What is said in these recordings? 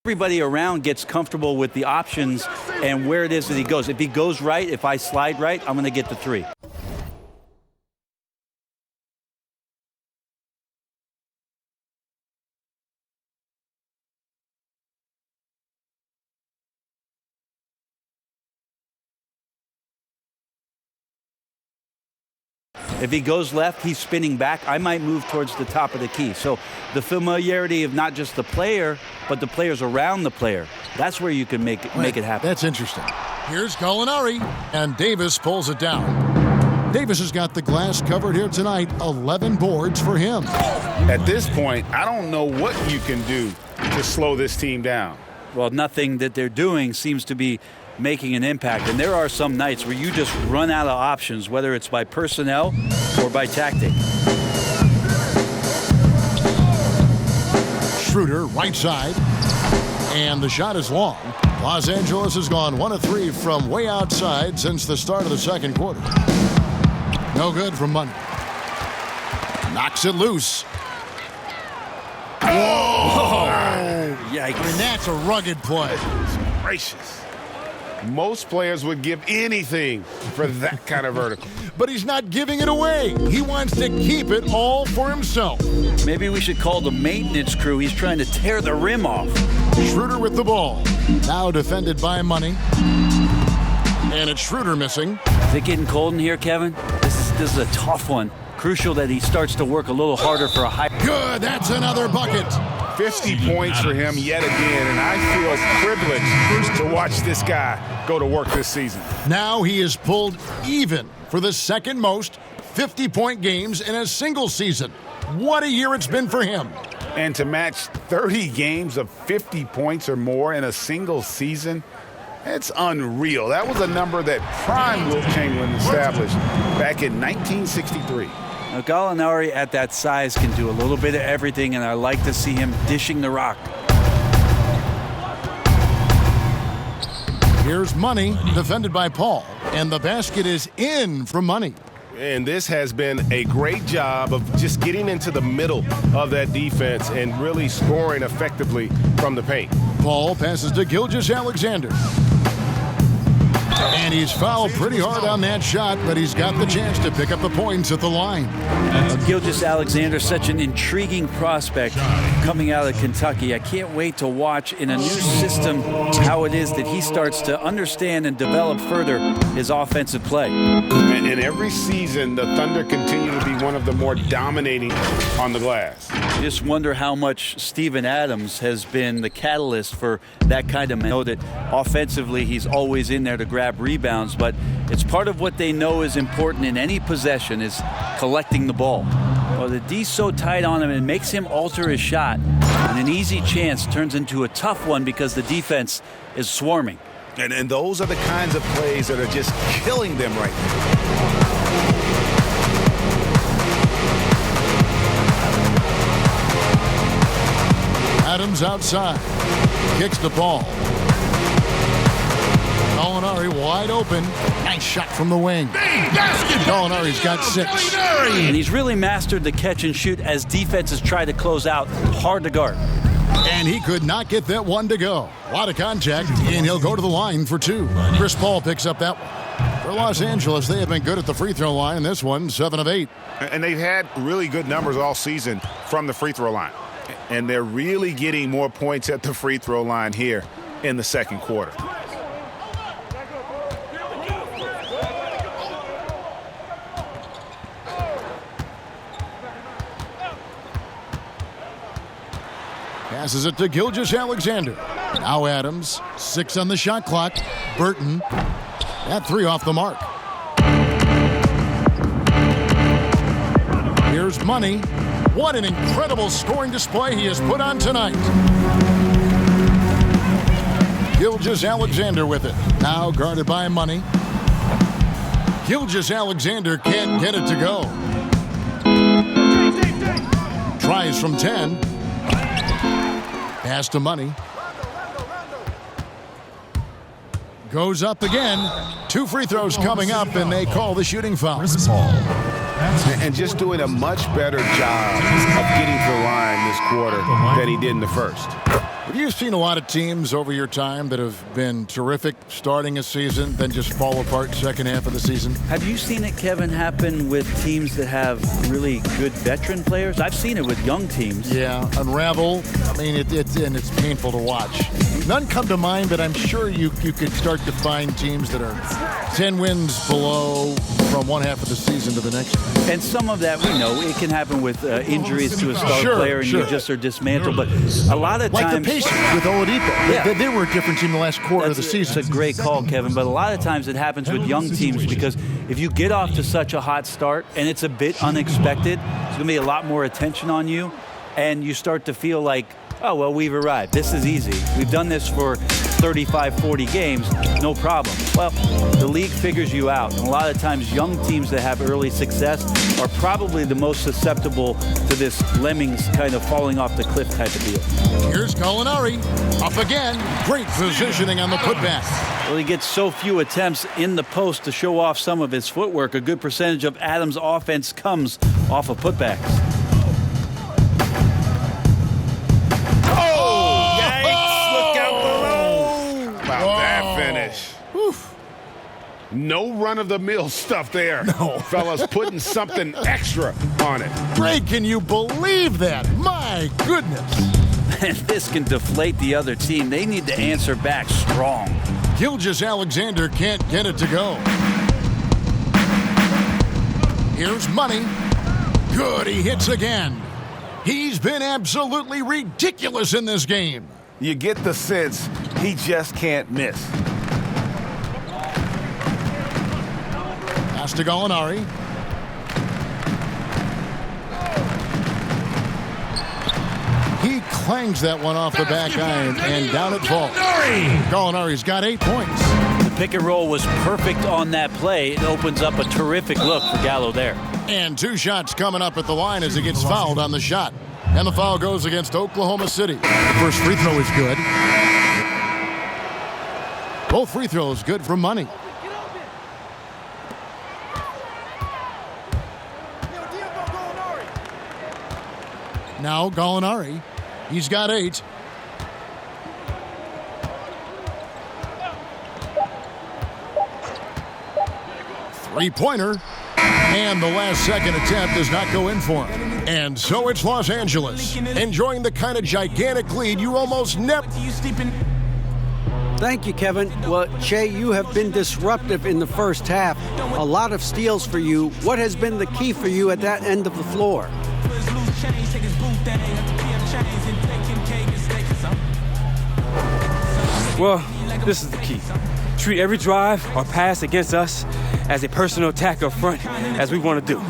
Everybody around gets comfortable with the options and where it is that he goes. If he goes right, if I slide right, I'm going to get the 3. If he goes left, he's spinning back. I might move towards the top of the key. So the familiarity of not just the player, but the players around the player, that's where you can make it happen. That's interesting. Here's Gallinari, and Davis pulls it down. Davis has got the glass covered here tonight. 11 boards for him. At this point, I don't know what you can do to slow this team down. Well, nothing that they're doing seems to be making an impact. And there are some nights where you just run out of options, whether it's by personnel or by tactic. Schroeder, right side. And the shot is long. Los Angeles has gone 1 of 3 from way outside since the start of the second quarter. No good from Money. Knocks it loose. Whoa! Yikes. I mean, that's a rugged play. Gracious. Most players would give anything for that kind of vertical. But he's not giving it away. He wants to keep it all for himself. Maybe we should call the maintenance crew. He's trying to tear the rim off. Schroeder with the ball. Now defended by Money. And it's Schroeder missing. Is it getting cold in here, Kevin? This is a tough one. Crucial that he starts to work a little harder for a high. Good, that's another bucket. 50 points for him yet again, and I feel privileged to watch this guy go to work this season. Now he is pulled even for the second most 50-point games in a single season. What a year it's been for him. And to match 30 games of 50 points or more in a single season, it's unreal. That was a number that prime Wilt Chamberlain established back in 1963. Now, Gallinari at that size can do a little bit of everything, and I like to see him dishing the rock. Here's Money, defended by Paul, and the basket is in from Money. And this has been a great job of just getting into the middle of that defense and really scoring effectively from the paint. Paul passes to Gilgeous-Alexander. And he's fouled pretty hard on that shot, but he's got the chance to pick up the points at the line. Gilgeous-Alexander, such an intriguing prospect coming out of Kentucky. I can't wait to watch in a new system how it is that he starts to understand and develop further his offensive play. And every season, the Thunder continue to be one of the more dominating on the glass. I just wonder how much Steven Adams has been the catalyst for that kind of man. I know that offensively he's always in there to grab rebounds, but it's part of what they know is important in any possession is collecting the ball. Well, the D's so tight on him, it makes him alter his shot, and an easy chance turns into a tough one because the defense is swarming. And those are the kinds of plays that are just killing them right now. Adams outside. Kicks the ball. Gallinari wide open. Nice shot from the wing. Gallinari's got 6. And he's really mastered the catch and shoot as defenses try to close out. Hard to guard. And he could not get that one to go. A lot of contact, and he'll go to the line for 2. Chris Paul picks up that one. For Los Angeles, they have been good at the free throw line. This one, 7 of 8. And they've had really good numbers all season from the free throw line. And they're really getting more points at the free throw line here in the second quarter. Passes it to Gilgeous-Alexander. Now Adams. 6 on the shot clock. Burton. That 3 off the mark. Here's Money. What an incredible scoring display he has put on tonight. Gilgeous-Alexander with it. Now guarded by Money. Gilgeous-Alexander can't get it to go. Tries from 10. Pass to Money. Goes up again. 2 free throws coming up, and they call the shooting foul. And just doing a much better job of getting to the line this quarter than he did in the first. Have you seen a lot of teams over your time that have been terrific starting a season, then just fall apart second half of the season? Have you seen it, Kevin, happen with teams that have really good veteran players? I've seen it with young teams. Yeah, unravel. I mean, it's painful to watch. None come to mind, but I'm sure you could start to find teams that are 10 wins below from one half of the season to the next. And some of that, we know, it can happen with injuries to a star player, and you just are dismantled. But a lot of times... Like the Pacers with Oladipo. Yeah. They were a different team the last quarter of the season. It's a great call, Kevin. But a lot of times it happens with young teams because if you get off to such a hot start and it's a bit unexpected, there's going to be a lot more attention on you, and you start to feel like, oh, well, we've arrived. This is easy. We've done this for 35, 40 games, no problem. Well, the league figures you out. And a lot of times young teams that have early success are probably the most susceptible to this lemmings kind of falling off the cliff type of deal. Here's Gallinari. Up again. Great positioning on the putback. Well, he gets so few attempts in the post to show off some of his footwork. A good percentage of Adams' offense comes off of putbacks. No run-of-the-mill stuff there. No. Fellas putting something extra on it. Greg, can you believe that? My goodness. And this can deflate the other team. They need to answer back strong. Gilgeous-Alexander can't get it to go. Here's Money. Good, he hits again. He's been absolutely ridiculous in this game. You get the sense he just can't miss. Pass to Gallinari. He clangs that one off the back iron and down it falls. Gallinari's got 8 points. The pick and roll was perfect on that play. It opens up a terrific look for Gallo there. And 2 shots coming up at the line as he gets fouled on the shot. And the foul goes against Oklahoma City. The first free throw is good. Both free throws good for Money. Now Gallinari. He's got 8. Three-pointer. And the last second attempt does not go in for him. And so it's Los Angeles, enjoying the kind of gigantic lead you almost never... Thank you, Kevin. Well, Che, you have been disruptive in the first half. A lot of steals for you. What has been the key for you at that end of the floor? Well, this is the key. Treat every drive or pass against us as a personal attack up front, as we want to do.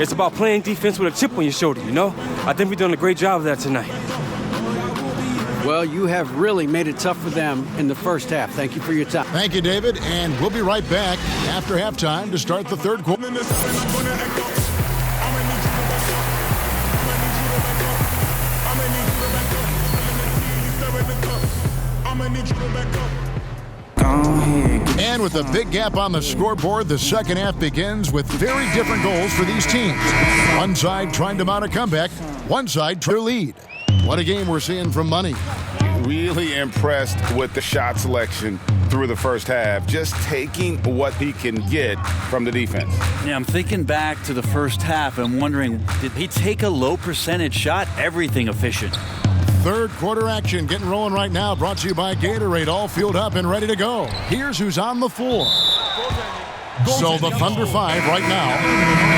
It's about playing defense with a chip on your shoulder, you know? I think we've done a great job of that tonight. Well, you have really made it tough for them in the first half. Thank you for your time. Thank you, David, and we'll be right back after halftime to start the third quarter. And with a big gap on the scoreboard, the second half begins with very different goals for these teams. One side trying to mount a comeback, one side trying to lead. What a game we're seeing from Money. Really impressed with the shot selection through the first half, just taking what he can get from the defense. Yeah, I'm thinking back to the first half and wondering, did he take a low percentage shot? Everything efficient. Third quarter action getting rolling right now, brought to you by Gatorade, all fueled up and ready to go. Here's who's on the floor. So the Thunder 5 right now.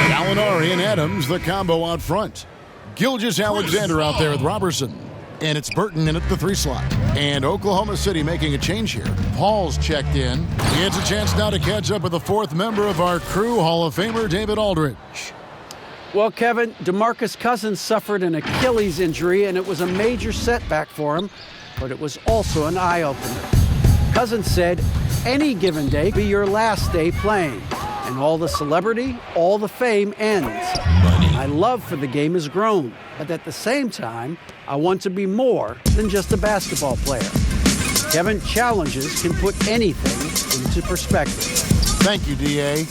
Gallinari and Adams, the combo out front. Gilgeous-Alexander out there with Robertson. And it's Burton in at the 3 slot. And Oklahoma City making a change here. Paul's checked in. He has a chance now to catch up with the 4th member of our crew, Hall of Famer David Aldridge. Well, Kevin, DeMarcus Cousins suffered an Achilles injury, and it was a major setback for him, but it was also an eye-opener. Cousins said, any given day be your last day playing, and all the celebrity, all the fame ends. My love for the game has grown, but at the same time, I want to be more than just a basketball player. Kevin, challenges can put anything into perspective. Thank you, D.A.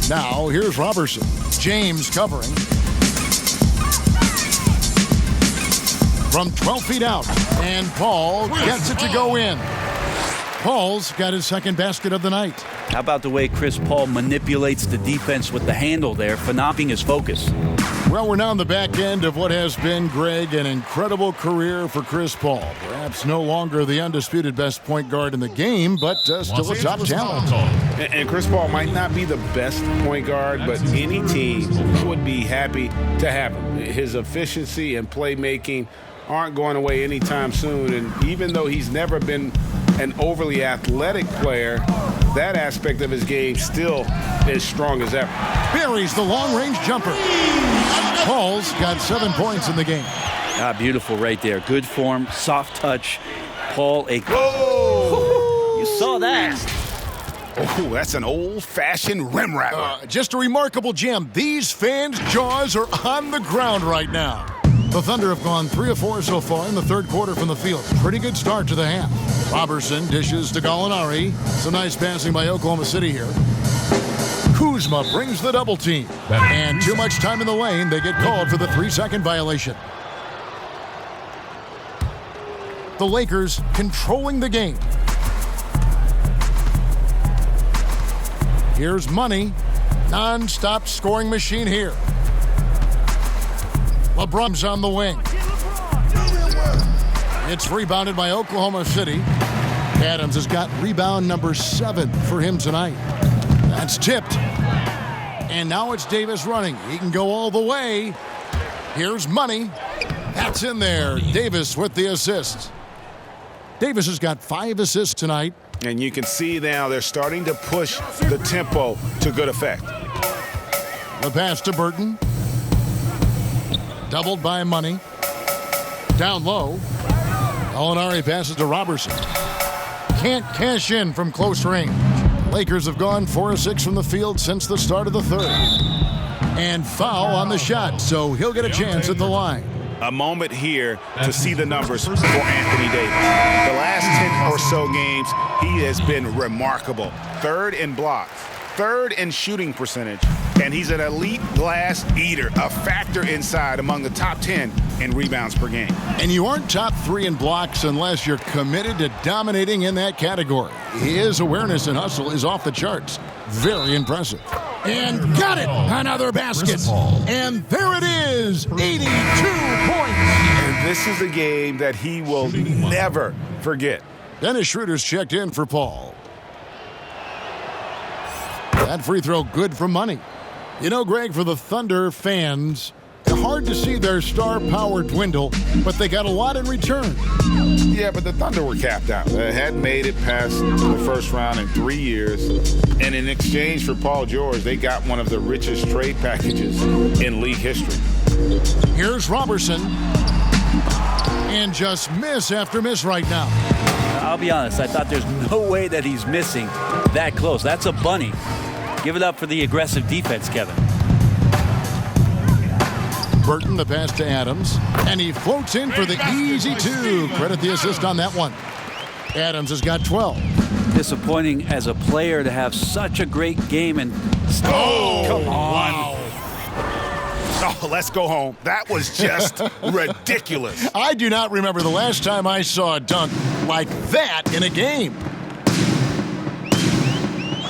Now, here's Robertson. James covering. from 12 feet out. And Paul gets it to go in. Paul's got his second basket of the night. How about the way Chris Paul manipulates the defense with the handle there, knocking his focus? Well, we're now on the back end of what has been, Greg, an incredible career for Chris Paul. Perhaps no longer the undisputed best point guard in the game, but still a top talent. And Chris Paul might not be the best point guard, but any team would be happy to have him. His efficiency and playmaking aren't going away anytime soon. And even though he's never been an overly athletic player, that aspect of his game still is strong as ever. Buries the long-range jumper. Paul's got 7 points in the game. Ah, beautiful right there. Good form, soft touch. Paul, Whoa! You saw that. Oh, that's an old-fashioned rim rattler. Just a remarkable gem. These fans' jaws are on the ground right now. The Thunder have gone 3 of 4 so far in the third quarter from the field. Pretty good start to the half. Robertson dishes to Gallinari. Some nice passing by Oklahoma City here. Kuzma brings the double team. And too much time in the lane. They get called for the 3-second violation. The Lakers controlling the game. Here's Money. Non-stop scoring machine here. LeBron's on the wing. It's rebounded by Oklahoma City. Adams has got rebound number 7 for him tonight. That's tipped. And now it's Davis running. He can go all the way. Here's Money. That's in there. Davis with the assist. Davis has got 5 assists tonight. And you can see now they're starting to push the tempo to good effect. The pass to Burton. Doubled by Money. Down low. Gallinari passes to Robertson. Can't cash in from close range. Lakers have gone 4 of 6 from the field since the start of the third. And foul on the shot, so he'll get a chance at the line. A moment here to see the numbers for Anthony Davis. The last 10 or so games, he has been remarkable. 3rd in blocks, 3rd in shooting percentage, and he's an elite glass eater, a factor inside among the top 10 in rebounds per game. And you aren't top 3 in blocks unless you're committed to dominating in that category. His awareness and hustle is off the charts. Very impressive. And got it! Another basket. And there it is! 82 points! And this is a game that he will never forget. Dennis Schroeder's checked in for Paul. That free throw good for Money. You know, Greg, for the Thunder fans, it's hard to see their star power dwindle, but they got a lot in return. Yeah, but the Thunder were capped out. They hadn't made it past the first round in 3 years. And in exchange for Paul George, they got one of the richest trade packages in league history. Here's Robertson. And just miss after miss right now. I'll be honest, I thought there's no way that he's missing that close. That's a bunny. Give it up for the aggressive defense, Kevin. Burton, the pass to Adams. And he floats in for the easy 2. Credit the assist on that one. Adams has got 12. Disappointing as a player to have such a great game and come on. Wow. Oh, let's go home. That was just ridiculous. I do not remember the last time I saw a dunk like that in a game.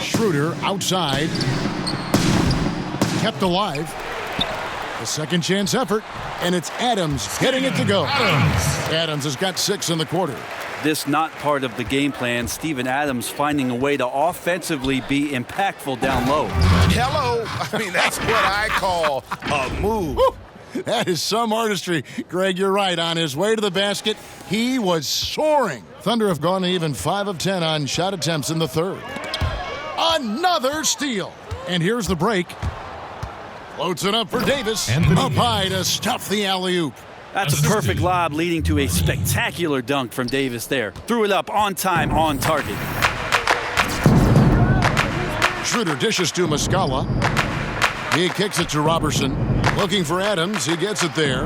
Schroeder outside. Kept alive. A second chance effort, and it's Adams getting it to go. Adams has got 6 in the quarter. This not part of the game plan. Steven Adams finding a way to offensively be impactful down low. Hello. I mean, that's what I call a move. Woo. That is some artistry. Greg, you're right. On his way to the basket, he was soaring. Thunder have gone even 5 of 10 on shot attempts in the third. Another steal. And here's the break. Floats it up for Davis. Up high to stuff the alley-oop. That's a perfect lob leading to a spectacular dunk from Davis there. Threw it up on time, on target. Schroeder dishes to Muscala. He kicks it to Robertson. Looking for Adams. He gets it there.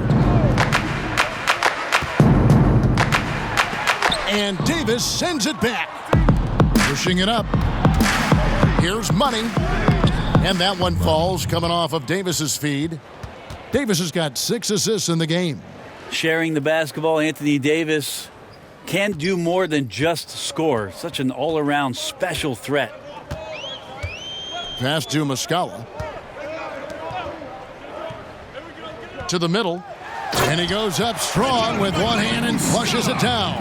And Davis sends it back. Pushing it up. Here's Money. And that one falls coming off of Davis's feed. Davis has got 6 assists in the game. Sharing the basketball, Anthony Davis can do more than just score. Such an all-around special threat. Pass to Muscala. To the middle. And he goes up strong with one hand and flushes it down.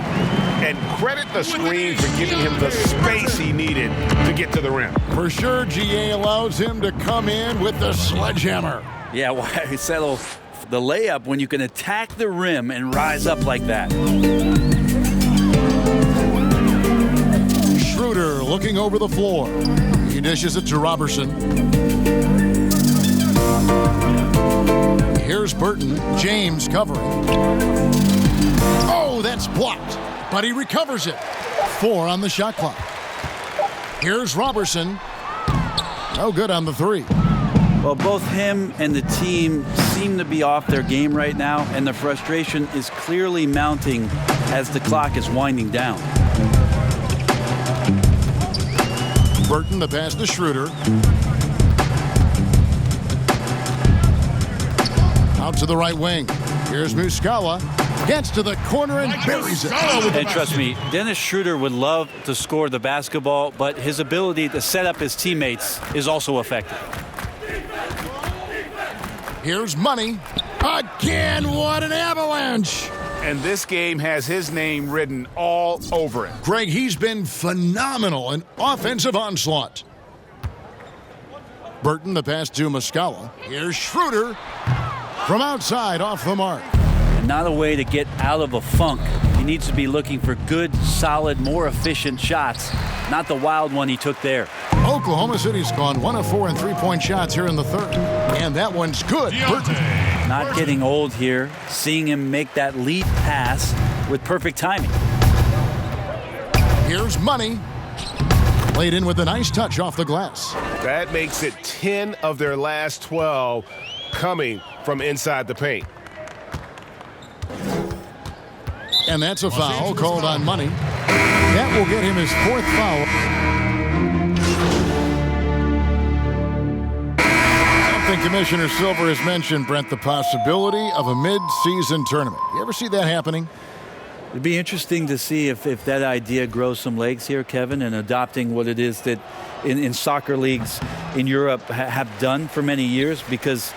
And credit the screen for giving him the space he needed to get to the rim. For sure, GA allows him to come in with the sledgehammer. Yeah, why settle the layup when you can attack the rim and rise up like that? Schroeder looking over the floor. He dishes it to Robertson. Here's Burton. James covering. Oh, that's blocked, but he recovers it. 4 on the shot clock. Here's Robertson. No good on the 3. Well, both him and the team seem to be off their game right now, and the frustration is clearly mounting as the clock is winding down. Burton, the pass to Schroeder. Out to the right wing. Here's Muscala. Gets to the corner and buries it. And trust me, Dennis Schroeder would love to score the basketball, but his ability to set up his teammates is also effective. Here's Money. Again, what an avalanche. And this game has his name written all over it. Greg, he's been phenomenal in offensive onslaught. Burton, the pass to Muscala. Here's Schroeder from outside off the mark. And not a way to get out of a funk. He needs to be looking for good, solid, more efficient shots, not the wild one he took there. Oklahoma City's gone 1 of 4 in three-point shots here in the third. And that one's good. Burton. Not getting old here, seeing him make that lead pass with perfect timing. Here's Money. Played in with a nice touch off the glass. That makes it 10 of their last 12 coming from inside the paint. And that's a foul called on Money. That will get him his 4th foul. Something Commissioner Silver has mentioned, Brent, the possibility of a mid-season tournament. You ever see that happening? It'd be interesting to see if that idea grows some legs here, Kevin, and adopting what it is that in soccer leagues in Europe have done for many years, because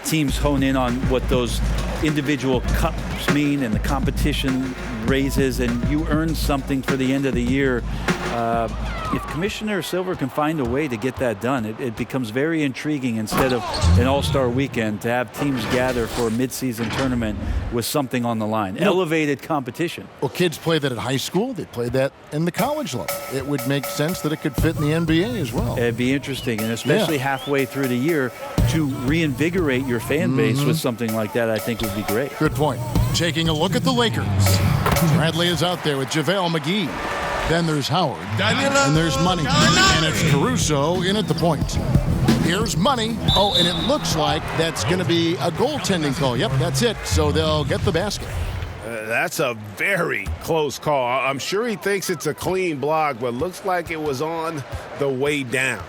teams hone in on what those individual cups mean and the competition raises, and you earn something for the end of the year. If Commissioner Silver can find a way to get that done, it becomes very intriguing instead of an all-star weekend to have teams gather for a mid-season tournament with something on the line. Elevated competition. Well, kids play that at high school. They play that in the college level. It would make sense that it could fit in the NBA as well. It'd be interesting, and especially halfway through the year, to reinvigorate your fan base with something like that, I think would be great. Good point. Taking a look at the Lakers. Bradley is out there with JaVale McGee. Then there's Howard. And there's Money. And it's Caruso in at the point. Here's Money. Oh, and it looks like that's going to be a goaltending call. Yep, that's it. So they'll get the basket. That's a very close call. I'm sure he thinks it's a clean block, but looks like it was on the way down.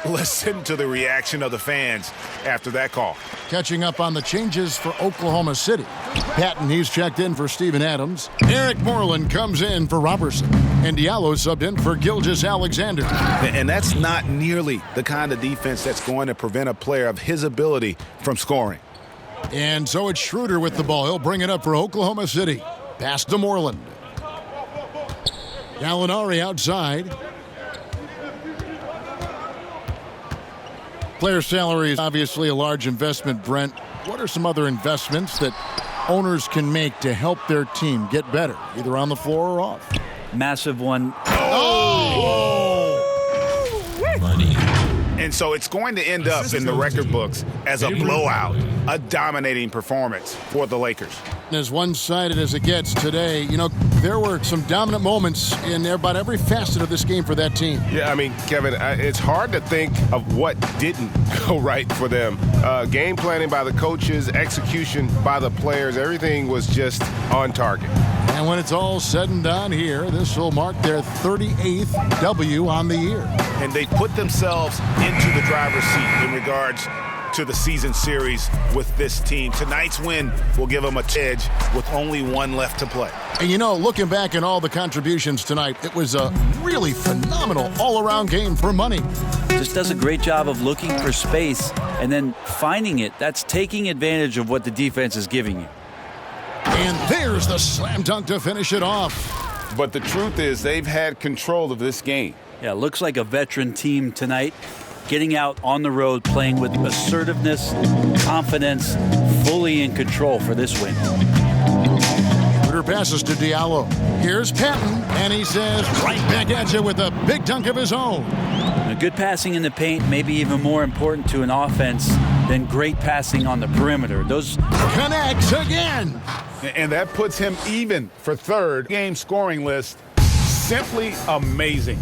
Listen to the reaction of the fans after that call. Catching up on the changes for Oklahoma City. Patton, he's checked in for Steven Adams. Eric Moreland comes in for Robertson. And Diallo subbed in for Gilgeous-Alexander. And that's not nearly the kind of defense that's going to prevent a player of his ability from scoring. And so it's Schroeder with the ball. He'll bring it up for Oklahoma City. Pass to Moreland. Gallinari outside. Player salary is obviously a large investment, Brent. What are some other investments that owners can make to help their team get better, either on the floor or off? Massive one. Money. And so it's going to end up in the record books as a blowout, a dominating performance for the Lakers. As one-sided as it gets today, you know, there were some dominant moments in about every facet of this game for that team. Yeah, I mean, Kevin, it's hard to think of what didn't go right for them. Game planning by the coaches, execution by the players, everything was just on target. And when it's all said and done here, this will mark their 38th W on the year. And they put themselves into the driver's seat in regards to the season series with this team. Tonight's win will give them a edge with only one left to play. And you know, looking back at all the contributions tonight, it was a really phenomenal all-around game for Money. Just does a great job of looking for space and then finding it. That's taking advantage of what the defense is giving you. And there's the slam dunk to finish it off. But the truth is they've had control of this game. Yeah, looks like a veteran team tonight, getting out on the road, playing with assertiveness, confidence, fully in control for this win. Twitter passes to Diallo. Here's Patton, and he says right back at you with a big dunk of his own. A good passing in the paint may be even more important to an offense than great passing on the perimeter. Those connects again. And that puts him even for third game scoring list. Simply amazing.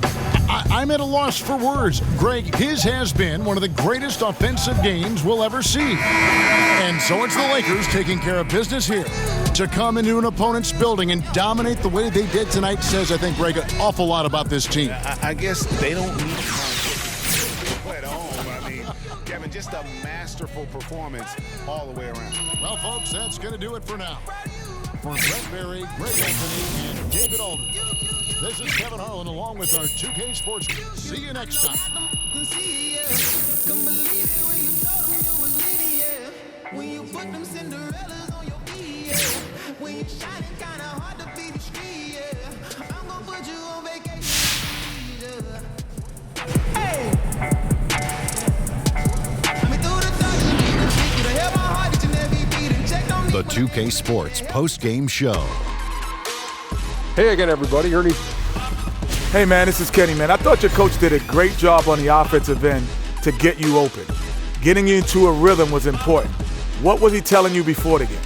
I'm at a loss for words. Greg, his has been one of the greatest offensive games we'll ever see. And so it's the Lakers taking care of business here. To come into an opponent's building and dominate the way they did tonight says, I think, Greg, an awful lot about this team. I guess they don't need at home. I mean, Kevin, just a masterful performance all the way around. Well, folks, that's going to do it for now. For Brett Berry, Greg Anthony, and David Alden, this is Kevin Harlan along with our 2K Sports. See you next time. When you put them Cinderellas on your feet, yeah. When you shining kinda hard to beat the street, yeah. I'm gonna put you on vacation, yeah. Hey! The 2K Sports post-game show. Hey again, everybody. Ernie. Hey, man, this is Kenny, man. I thought your coach did a great job on the offensive end to get you open. Getting you into a rhythm was important. What was he telling you before the game?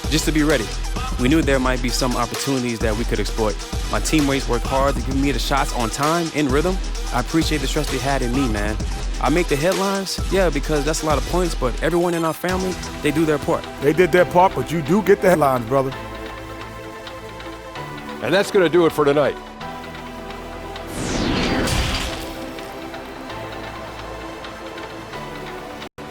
Just to be ready. We knew there might be some opportunities that we could exploit. My teammates worked hard to give me the shots on time, in rhythm. I appreciate the trust they had in me, man. I make the headlines, yeah, because that's a lot of points, but everyone in our family, they do their part. They did their part, but you do get the headlines, brother. And that's going to do it for tonight.